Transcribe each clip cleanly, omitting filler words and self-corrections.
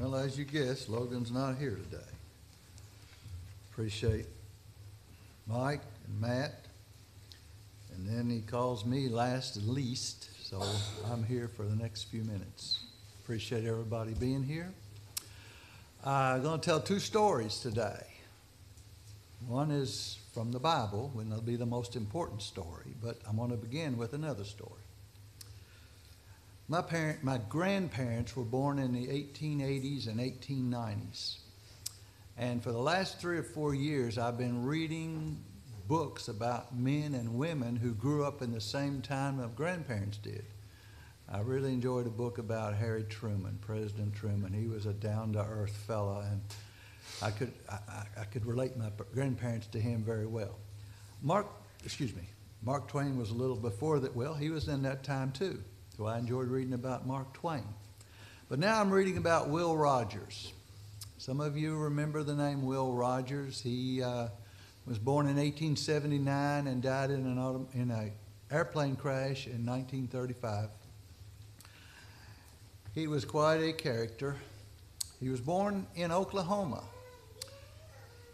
Well, as you guessed, Logan's not here today. Appreciate Mike and Matt. And then he calls me last and least, so I'm here for the next few minutes. Appreciate everybody being here. I'm going to tell two stories today. One is from the Bible, and it'll be the most important story, but I'm going to begin with another story. My grandparents were born in the 1880s and 1890s. And for the last 3 or 4 years, I've been reading books about men and women who grew up in the same time my grandparents did. I really enjoyed a book about Harry Truman, President Truman. He was a down-to-earth fella, and I could relate my grandparents to him very well. Mark Twain was a little before that. Well, he was in that time too. So I enjoyed reading about Mark Twain. But now I'm reading about Will Rogers. Some of you remember the name Will Rogers. He was born in 1879 and died in an airplane crash in 1935. He was quite a character. He was born in Oklahoma.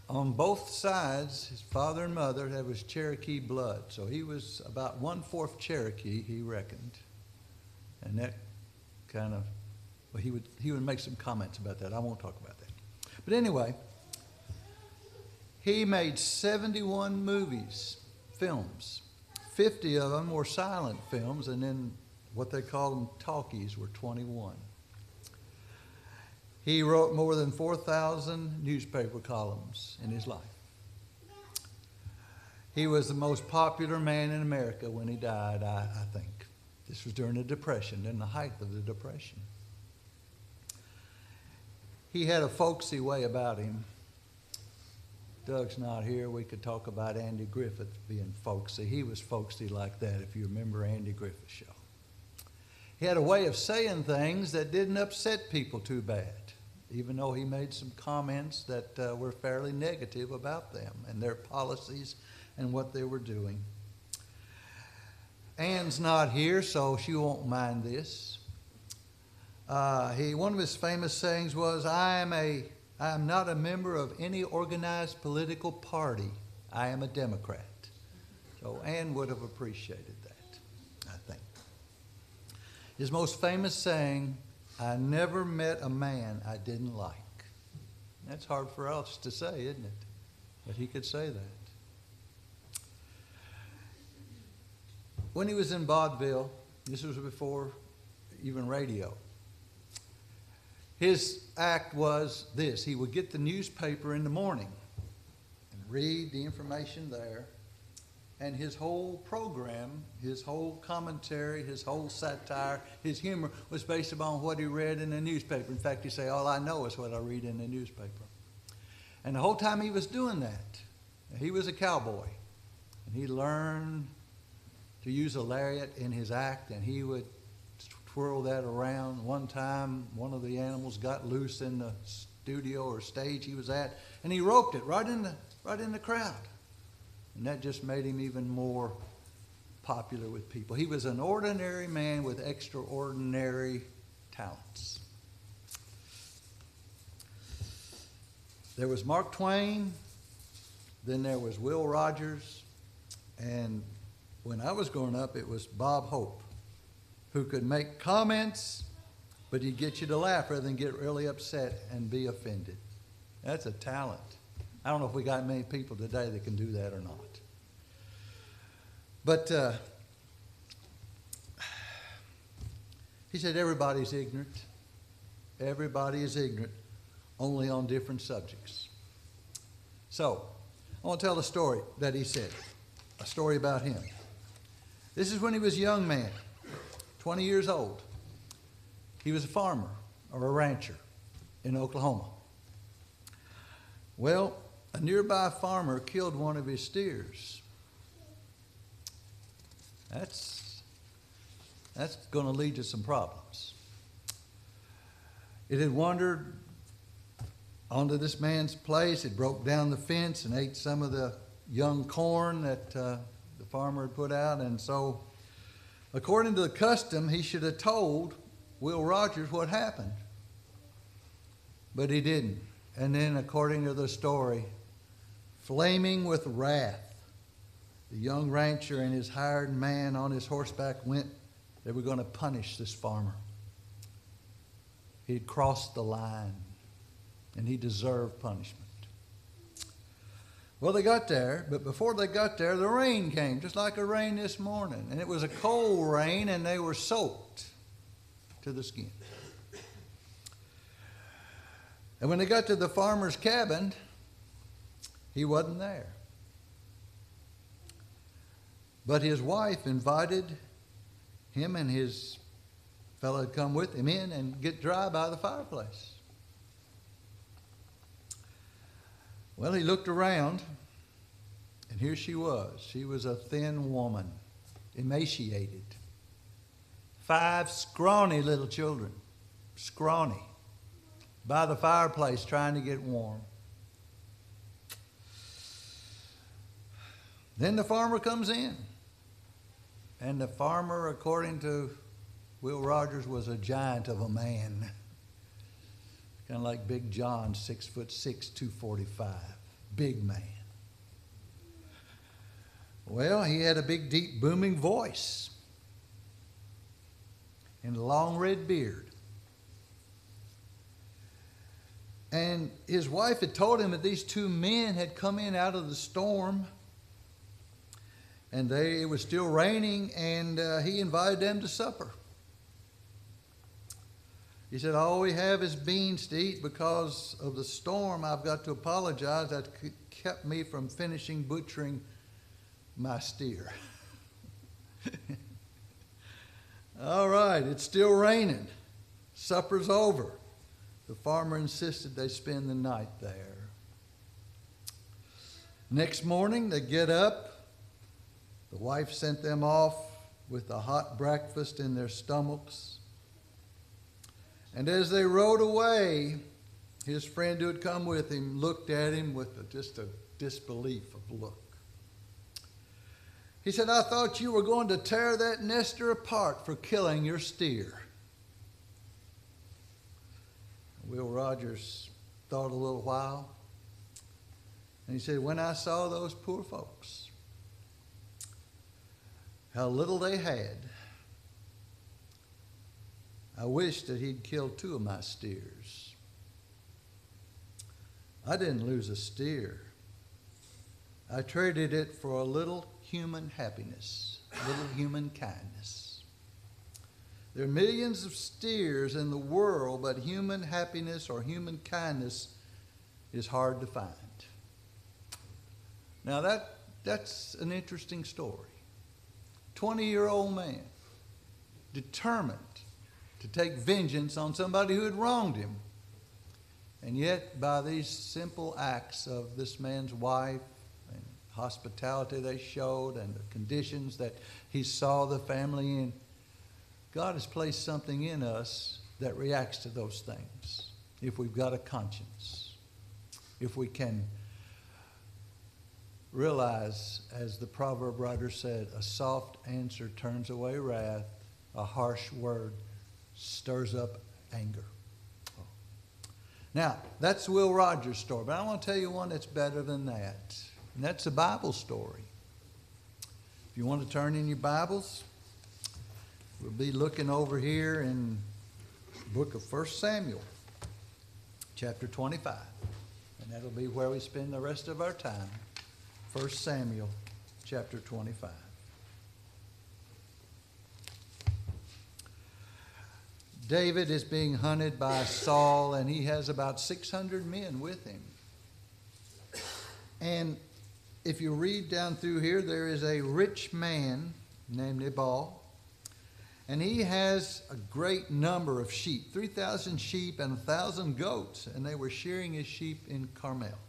On both sides, his father and mother, there was Cherokee blood. So he was about 1/4 Cherokee, he reckoned. And that kind of, well, he would make some comments about that. I won't talk about that. But anyway, he made 71 films. 50 of them were silent films, and then what they call them talkies were 21. He wrote more than 4,000 newspaper columns in his life. He was the most popular man in America when he died, I think. This was during the Depression, in the height of the Depression. He had a folksy way about him. Doug's not here. We could talk about Andy Griffith being folksy. He was folksy like that, if you remember Andy Griffith's show. He had a way of saying things that didn't upset people too bad, even though he made some comments that were fairly negative about them and their policies and what they were doing. Ann's not here, so she won't mind this. One of his famous sayings was, I am not a member of any organized political party. I am a Democrat. So Ann would have appreciated that, I think. His most famous saying, I never met a man I didn't like. That's hard for us to say, isn't it? But he could say that. When he was in vaudeville, this was before even radio, his act was this. He would get the newspaper in the morning and read the information there, and his whole program, his whole commentary, his whole satire, his humor was based upon what he read in the newspaper. In fact, he'd say, all I know is what I read in the newspaper. And the whole time he was doing that, he was a cowboy, and he learned to use a lariat in his act, and he would twirl that around. One time, one of the animals got loose in the studio or stage he was at, and he roped it right in the crowd. And that just made him even more popular with people. He was an ordinary man with extraordinary talents. There was Mark Twain, then there was Will Rogers, and when I was growing up, it was Bob Hope, who could make comments, but he'd get you to laugh rather than get really upset and be offended. That's a talent. I don't know if we got many people today that can do that or not. But he said everybody's ignorant. Everybody is ignorant, only on different subjects. So, I want to tell a story that he said, a story about him. This is when he was a young man, 20 years old. He was a farmer or a rancher in Oklahoma. Well, a nearby farmer killed one of his steers. That's going to lead to some problems. It had wandered onto this man's place. It broke down the fence and ate some of the young corn that the farmer had put out. And so, according to the custom, he should have told Will Rogers what happened. But he didn't. And then, according to the story, flaming with wrath, the young rancher and his hired man on his horseback went. They were going to punish this farmer. He'd crossed the line, and he deserved punishment. Well, they got there, but before they got there, the rain came, just like a rain this morning. And it was a cold rain, and they were soaked to the skin. And when they got to the farmer's cabin, he wasn't there. But his wife invited him and his fellow had come with him in and get dry by the fireplace. Well, he looked around, and here she was. She was a thin woman, emaciated. 5 scrawny little children, scrawny, by the fireplace trying to get warm. Then the farmer comes in. And the farmer, according to Will Rogers, was a giant of a man. Kind of like Big John, 6'6", 245. Big man. Well, he had a big, deep, booming voice. And a long red beard. And his wife had told him that these 2 men had come in out of the storm. And it was still raining, and he invited them to supper. He said, all we have is beans to eat. Because of the storm, I've got to apologize. That kept me from finishing butchering my steer. All right, it's still raining. Supper's over. The farmer insisted they spend the night there. Next morning, they get up. The wife sent them off with a hot breakfast in their stomachs. And as they rode away, his friend who had come with him looked at him with just a disbelief of look. He said, I thought you were going to tear that nester apart for killing your steer. Will Rogers thought a little while. And he said, when I saw those poor folks, how little they had, I wished that he'd killed 2 of my steers. I didn't lose a steer. I traded it for a little human happiness, a little human kindness. There are millions of steers in the world, but human happiness or human kindness is hard to find. Now that's an interesting story. 20-year-old man, determined to take vengeance on somebody who had wronged him. And yet, by these simple acts of this man's wife and hospitality they showed and the conditions that he saw the family in, God has placed something in us that reacts to those things. If we've got a conscience, if we can realize, as the proverb writer said, a soft answer turns away wrath, a harsh word stirs up anger. Now, that's Will Rogers' story, but I want to tell you one that's better than that, and that's a Bible story. If you want to turn in your Bibles, we'll be looking over here in the book of 1 Samuel, chapter 25, and that'll be where we spend the rest of our time. 1 Samuel chapter 25. David is being hunted by Saul, and he has about 600 men with him. And if you read down through here, there is a rich man named Nabal, and he has a great number of sheep, 3,000 sheep and 1,000 goats, and they were shearing his sheep in Carmel.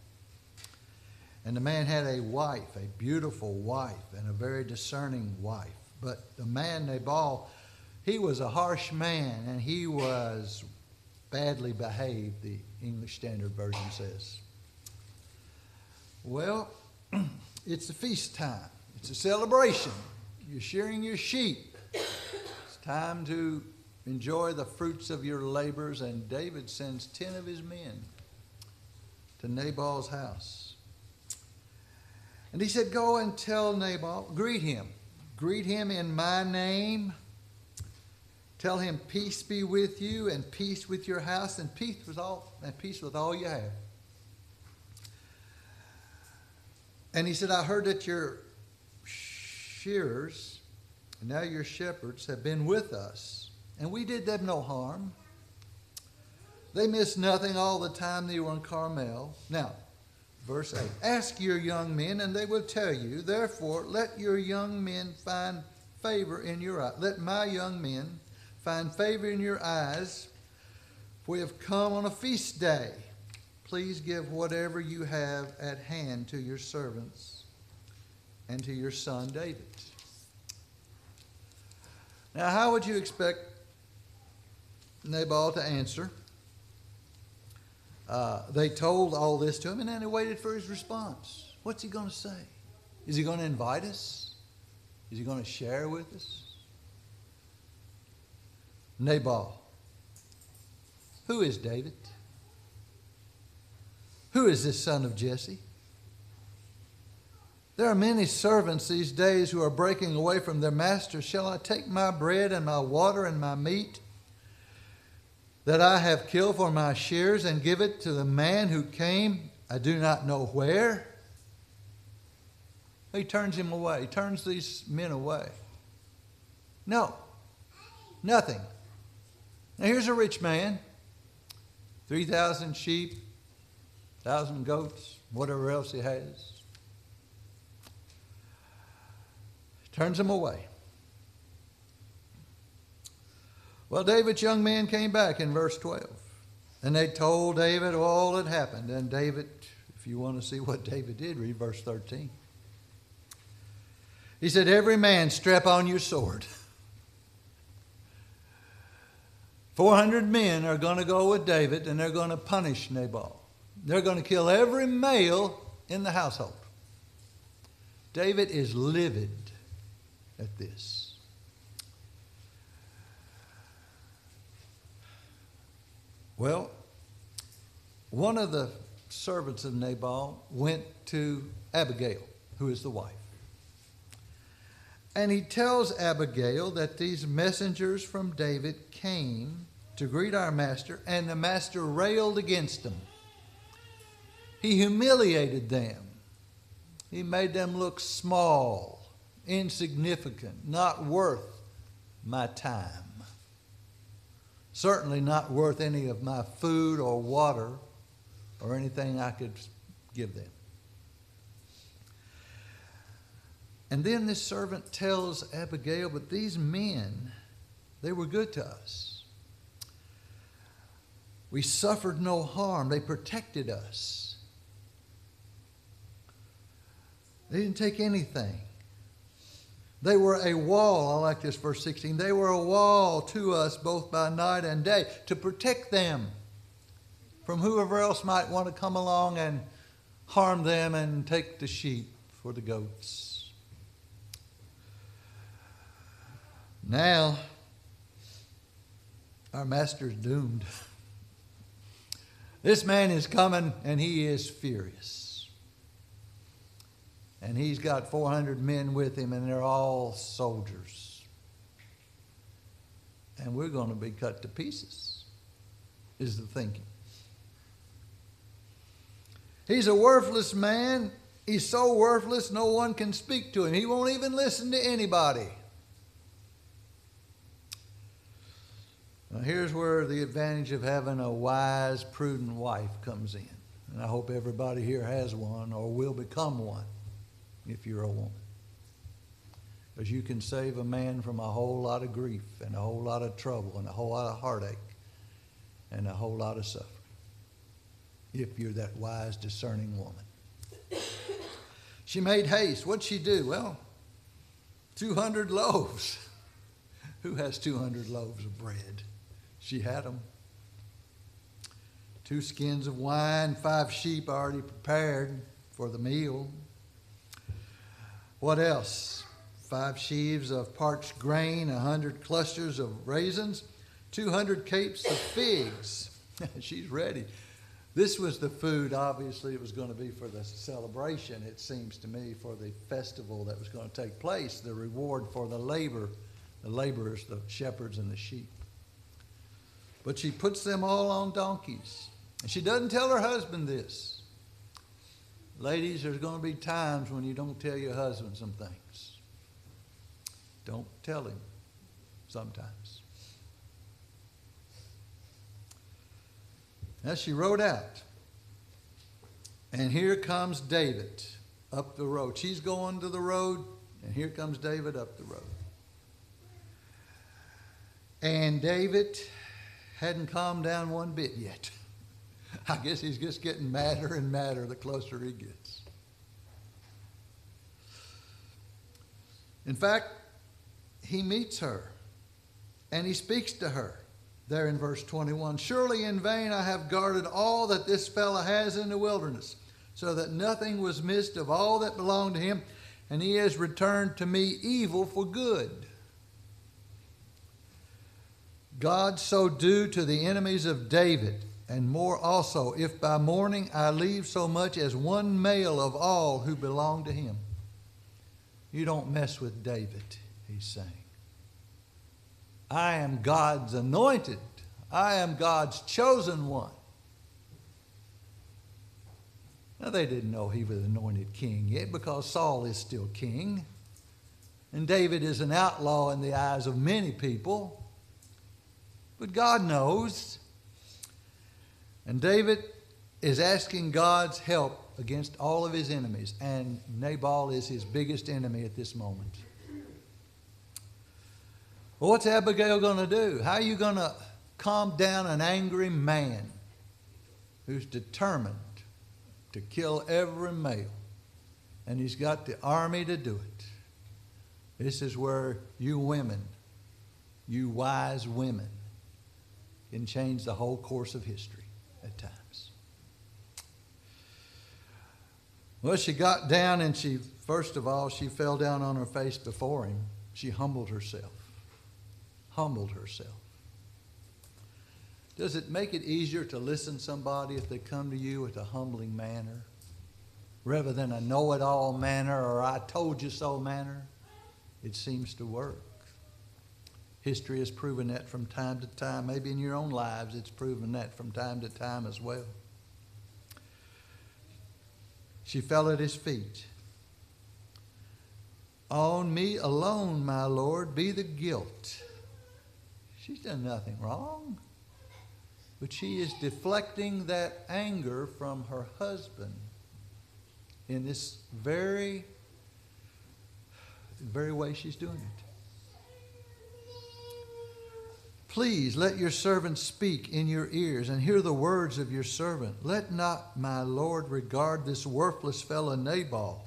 And the man had a wife, a beautiful wife, and a very discerning wife. But the man, Nabal, he was a harsh man, and he was badly behaved, the English Standard Version says. Well, it's a feast time. It's a celebration. You're shearing your sheep. It's time to enjoy the fruits of your labors. And David sends 10 of his men to Nabal's house. And he said, go and tell Nabal, greet him. Greet him in my name. Tell him, peace be with you, and peace with your house, and peace with all you have. And he said, I heard that your shearers, and now your shepherds, have been with us, and we did them no harm. They missed nothing all the time they were in Carmel. Now, verse 8, ask your young men, and they will tell you. Therefore, let your young men find favor in your eyes. Let my young men find favor in your eyes, for we have come on a feast day. Please give whatever you have at hand to your servants and to your son David. Now, how would you expect Nabal to answer? They told all this to him, and then they waited for his response. What's he going to say? Is he going to invite us? Is he going to share with us? Nabal. Who is David? Who is this son of Jesse? There are many servants these days who are breaking away from their masters. Shall I take my bread and my water and my meat that I have killed for my shears and give it to the man who came, I do not know where? He turns him away. He turns these men away. No, nothing. Now here's a rich man, 3,000 sheep, 1,000 goats, whatever else he has. Turns him away. Well, David's young men came back in verse 12. And they told David all that happened. And David, if you want to see what David did, read verse 13. He said, every man strap on your sword. 400 men are going to go with David, and they're going to punish Nabal. They're going to kill every male in the household. David is livid at this. Well, one of the servants of Nabal went to Abigail, who is the wife. And he tells Abigail that these messengers from David came to greet our master, and the master railed against them. He humiliated them. He made them look small, insignificant, not worth my time. Certainly not worth any of my food or water or anything I could give them. And then this servant tells Abigail, but these men, they were good to us. We suffered no harm. They protected us. They didn't take anything. They were a wall. I like this verse 16. They were a wall to us both by night and day to protect them from whoever else might want to come along and harm them and take the sheep for the goats. Now, our master's doomed. This man is coming and he is furious. And he's got 400 men with him, and they're all soldiers. And we're going to be cut to pieces, is the thinking. He's a worthless man. He's so worthless no one can speak to him. He won't even listen to anybody. Now here's where the advantage of having a wise, prudent wife comes in. And I hope everybody here has one or will become one if you're a woman. Because you can save a man from a whole lot of grief and a whole lot of trouble and a whole lot of heartache and a whole lot of suffering. If you're that wise, discerning woman. She made haste. What'd she do? Well, 200 loaves. Who has 200 loaves of bread? She had them. 2 skins of wine, 5 sheep already prepared for the meal. What else? 5 sheaves of parched grain, 100 clusters of raisins, 200 capes of figs. She's ready. This was the food, obviously, it was going to be for the celebration, it seems to me, for the festival that was going to take place, the reward for the laborers, the shepherds and the sheep. But she puts them all on donkeys. And she doesn't tell her husband this. Ladies, there's going to be times when you don't tell your husband some things. Don't tell him sometimes. Now she rode out. And here comes David up the road. She's going to the road, and here comes David up the road. And David hadn't calmed down one bit yet. I guess he's just getting madder and madder the closer he gets. In fact, he meets her, and he speaks to her. There in verse 21, surely in vain I have guarded all that this fellow has in the wilderness, so that nothing was missed of all that belonged to him, and he has returned to me evil for good. God so do to the enemies of David, and more also, if by morning I leave so much as one male of all who belong to him. You don't mess with David, he's saying. I am God's anointed. I am God's chosen one. Now, they didn't know he was anointed king yet because Saul is still king. And David is an outlaw in the eyes of many people. But God knows. And David is asking God's help against all of his enemies. And Nabal is his biggest enemy at this moment. Well, what's Abigail going to do? How are you going to calm down an angry man who's determined to kill every male? And he's got the army to do it. This is where you women, you wise women, can change the whole course of history at times. Well, she got down and first of all, she fell down on her face before him. She humbled herself. Does it make it easier to listen to somebody if they come to you with a humbling manner rather than a know-it-all manner or I told you so manner? It seems to work. History has proven that from time to time. Maybe in your own lives it's proven that from time to time as well. She fell at his feet. On me alone, my Lord, be the guilt. She's done nothing wrong. But she is deflecting that anger from her husband in this very way she's doing it. Please let your servant speak in your ears and hear the words of your servant. Let not my Lord regard this worthless fellow Nabal.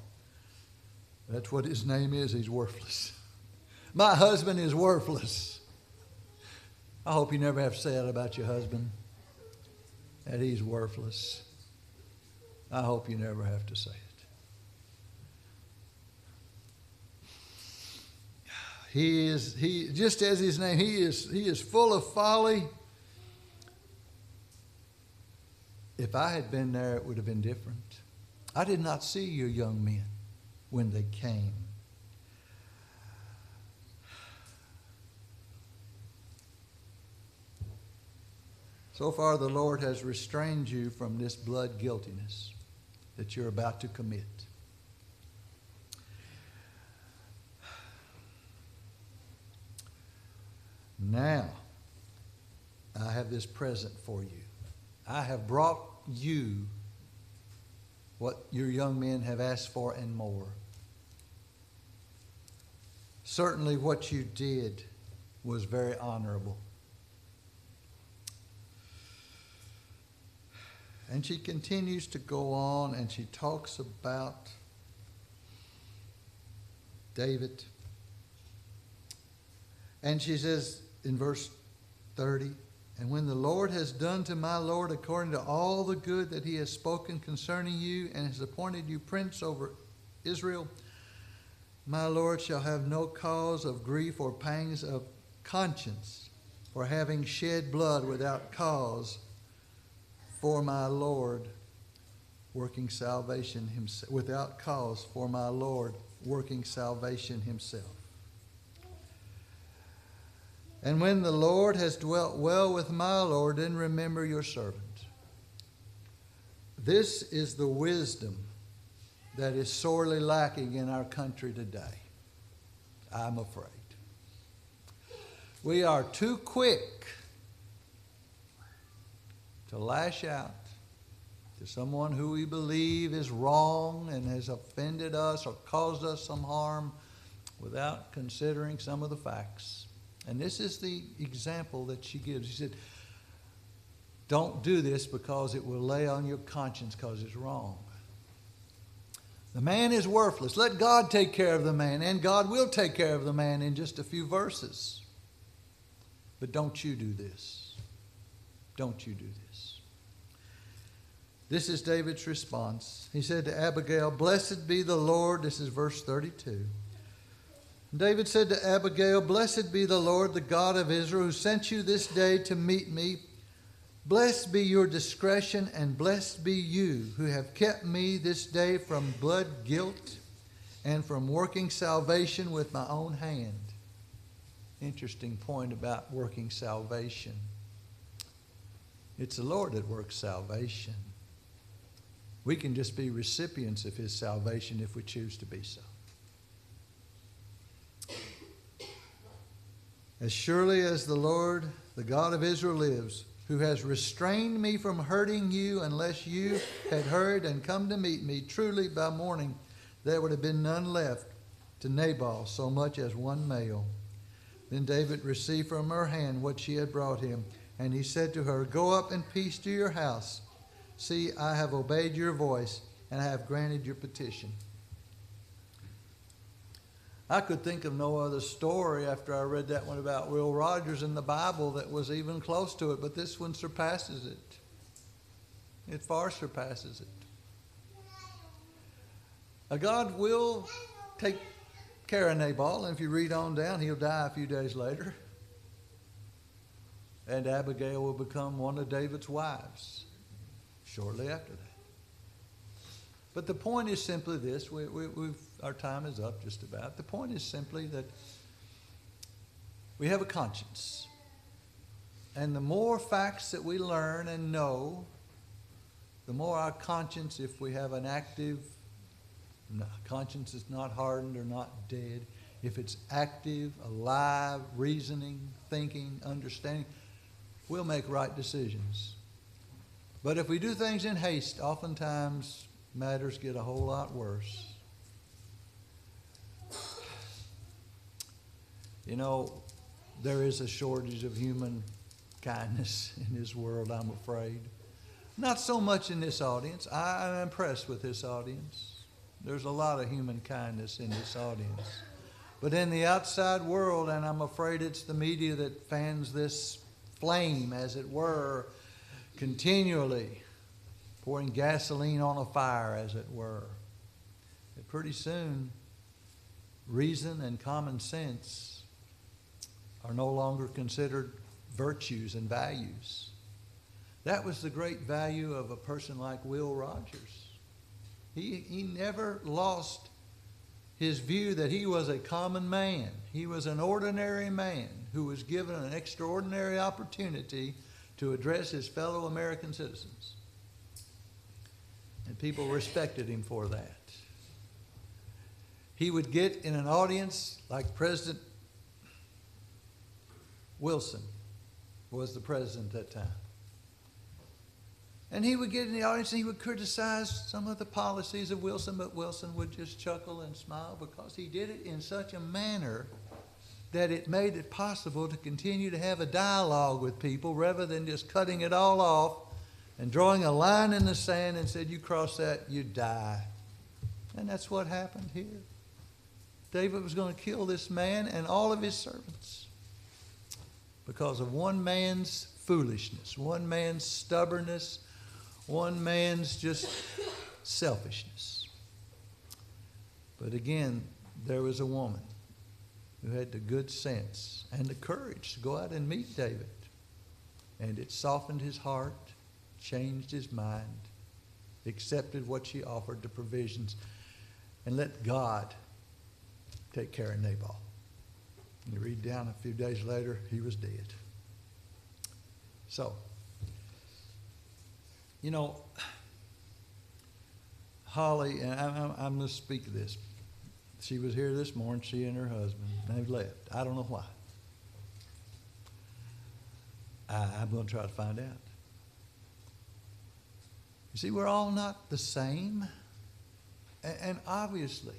That's what his name is. He's worthless. My husband is worthless. I hope you never have to say that about your husband, that he's worthless. I hope you never have to say it. He just as his name, he is full of folly. If I had been there, it would have been different. I did not see your young men when they came. So far, the Lord has restrained you from this blood guiltiness that you're about to commit. Now, I have this present for you. I have brought you what your young men have asked for and more. Certainly what you did was very honorable. And she continues to go on and she talks about David. And she says in verse 30, and when the Lord has done to my Lord according to all the good that he has spoken concerning you and has appointed you prince over Israel, my Lord shall have no cause of grief or pangs of conscience for having shed blood without cause for my Lord, working salvation himself, without cause for my Lord, working salvation himself. And when the Lord has dwelt well with my Lord, then remember your servant. This is the wisdom that is sorely lacking in our country today, I'm afraid. We are too quick to lash out to someone who we believe is wrong and has offended us or caused us some harm without considering some of the facts. And this is the example that she gives. She said, don't do this because it will lay on your conscience because it's wrong. The man is worthless. Let God take care of the man, and God will take care of the man in just a few verses. But don't you do this. Don't you do this. This is David's response. He said to Abigail, blessed be the Lord. This is verse 32. David said to Abigail, blessed be the Lord, the God of Israel, who sent you this day to meet me. Blessed be your discretion, and blessed be you who have kept me this day from blood guilt and from working salvation with my own hand. Interesting point about working salvation. It's the Lord that works salvation. We can just be recipients of his salvation if we choose to be so. As surely as the Lord, the God of Israel lives, who has restrained me from hurting you unless you had hurried and come to meet me, truly by morning there would have been none left to Nabal so much as one male. Then David received from her hand what she had brought him, and he said to her, go up in peace to your house. See, I have obeyed your voice, and I have granted your petition. I could think of no other story after I read that one about Will Rogers in the Bible that was even close to it, but this one surpasses it. It far surpasses it. God will take care of Nabal, and if you read on down, he'll die a few days later. And Abigail will become one of David's wives shortly after that. But the point is simply this. Our time is up just about. The point is simply that we have a conscience. And the more facts that we learn and know, the more our conscience, if we have an active, conscience is not hardened or not dead. If it's active, alive, reasoning, thinking, understanding, we'll make right decisions. But if we do things in haste, oftentimes matters get a whole lot worse. You know, there is a shortage of human kindness in this world, I'm afraid. Not so much in this audience. I'm impressed with this audience. There's a lot of human kindness in this audience. But in the outside world, and I'm afraid it's the media that fans this flame, as it were, continually pouring gasoline on a fire, as it were. And pretty soon, reason and common sense are no longer considered virtues and values. That was the great value of a person like Will Rogers. He never lost his view that he was a common man. He was an ordinary man who was given an extraordinary opportunity to address his fellow American citizens. And people respected him for that. He would get in an audience like President Wilson was the president at that time. And he would get in the audience and he would criticize some of the policies of Wilson, but Wilson would just chuckle and smile because he did it in such a manner that it made it possible to continue to have a dialogue with people rather than just cutting it all off and drawing a line in the sand and said, you cross that, you die. And that's what happened here. David was going to kill this man and all of his servants because of one man's foolishness, one man's stubbornness, one man's just selfishness. But again, there was a woman who had the good sense and the courage to go out and meet David. And it softened his heart, changed his mind, accepted what she offered, the provisions, and let God take care of Nabal. And you read down a few days later, he was dead. So, you know, Holly, and I'm going to speak of this. She was here this morning, she and her husband. They've left. I don't know why. I'm going to try to find out. You see, we're all not the same. And obviously,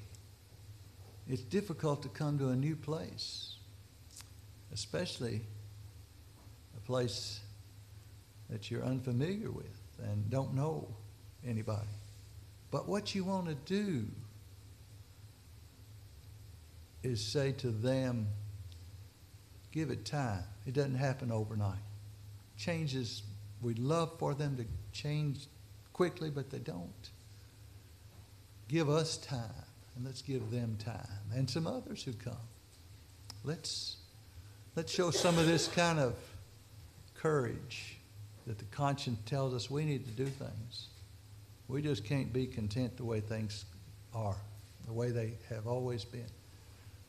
it's difficult to come to a new place, especially a place that you're unfamiliar with and don't know anybody. But what you want to do is say to them, give it time. It doesn't happen overnight. Changes, we'd love for them to change quickly, but they don't. Give us time, and let's give them time, and some others who come. Let's show some of this kind of courage that the conscience tells us we need to do things. We just can't be content the way things are, the way they have always been.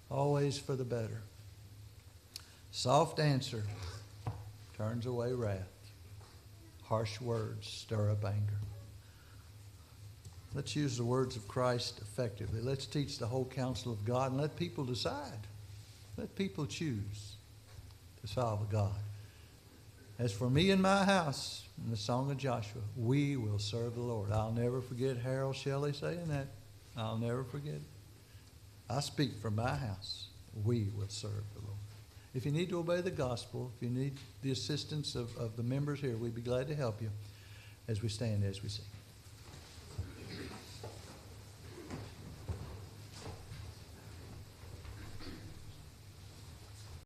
Always for the better. Soft answer turns away wrath. Harsh words stir up anger. Let's use the words of Christ effectively. Let's teach the whole counsel of God and let people decide. Let people choose to solve a God. As for me and my house, in the Song of Joshua, we will serve the Lord. I'll never forget Harold Shelley saying that. I'll never forget it. I speak for my house. We will serve the Lord. If you need to obey the gospel, if you need the assistance of the members here, we'd be glad to help you as we stand, as we sing.